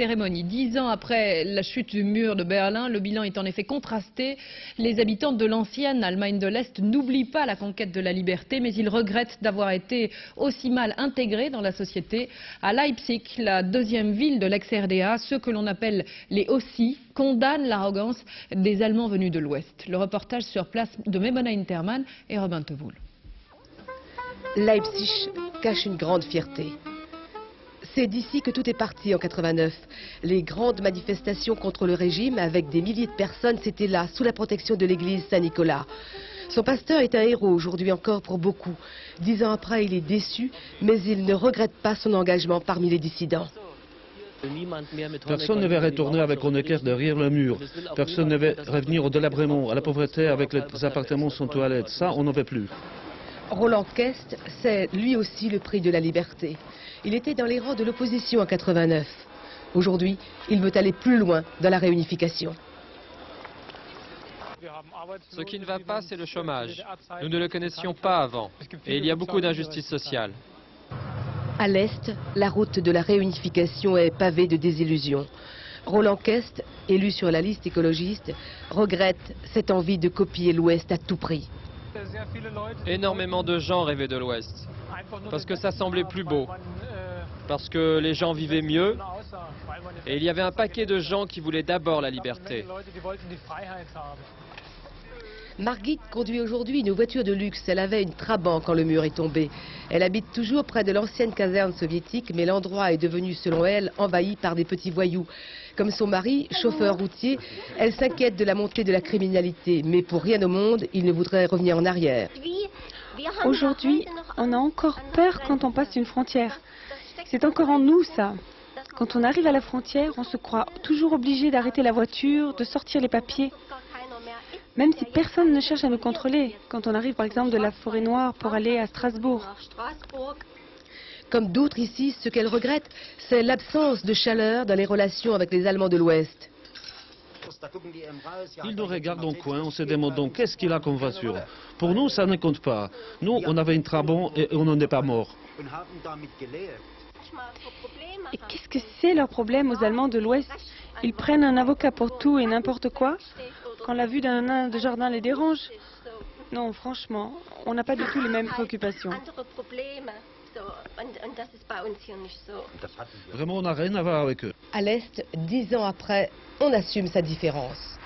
cérémonie. 10 ans après la chute du mur de Berlin, le bilan est en effet contrasté. Les habitants de l'ancienne Allemagne de l'Est n'oublient pas la conquête de la liberté, mais ils regrettent d'avoir été aussi mal intégrés dans la société. À Leipzig, la deuxième ville de l'ex-RDA, ceux que l'on appelle les Ossis condamnent l'arrogance des Allemands venus de l'Ouest. Le reportage sur place de Memona Interman et Robin Tevoul. Leipzig cache une grande fierté. C'est d'ici que tout est parti en 89. Les grandes manifestations contre le régime avec des milliers de personnes, c'était là, sous la protection de l'église Saint-Nicolas. Son pasteur est un héros aujourd'hui encore pour beaucoup. 10 ans après, il est déçu, mais il ne regrette pas son engagement parmi les dissidents. Personne ne veut retourner avec Honecker derrière le mur. Personne ne veut revenir au délabrement, à la pauvreté avec les appartements sans toilettes. Ça, on n'en veut plus. Roland Kest, c'est lui aussi le prix de la liberté. Il était dans les rangs de l'opposition en 89. Aujourd'hui, il veut aller plus loin dans la réunification. Ce qui ne va pas, c'est le chômage. Nous ne le connaissions pas avant. Et il y a beaucoup d'injustice sociale. À l'Est, la route de la réunification est pavée de désillusions. Roland Kest, élu sur la liste écologiste, regrette cette envie de copier l'Ouest à tout prix. Énormément de gens rêvaient de l'Ouest. Parce que ça semblait plus beau. Parce que les gens vivaient mieux. Et il y avait un paquet de gens qui voulaient d'abord la liberté. Margit conduit aujourd'hui une voiture de luxe. Elle avait une Trabant quand le mur est tombé. Elle habite toujours près de l'ancienne caserne soviétique, mais l'endroit est devenu, selon elle, envahi par des petits voyous. Comme son mari, chauffeur routier, elle s'inquiète de la montée de la criminalité. Mais pour rien au monde, il ne voudrait revenir en arrière. Aujourd'hui, on a encore peur quand on passe une frontière. C'est encore en nous, ça. Quand on arrive à la frontière, on se croit toujours obligé d'arrêter la voiture, de sortir les papiers. Même si personne ne cherche à nous contrôler, quand on arrive par exemple de la Forêt Noire pour aller à Strasbourg. Comme d'autres ici, ce qu'elle regrette, c'est l'absence de chaleur dans les relations avec les Allemands de l'Ouest. Ils nous regardent en coin, on se demande donc qu'est-ce qu'il a comme voiture. Pour nous, ça ne compte pas. Nous, on avait une Trabant et on n'en est pas mort. Et qu'est-ce que c'est leur problème aux Allemands de l'Ouest? Ils prennent un avocat pour tout et n'importe quoi? Quand la vue d'un nain de jardin les dérange? Non, franchement, on n'a pas du tout les mêmes préoccupations. Vraiment, on n'a rien à voir avec eux. À l'Est, 10 ans après, on assume sa différence.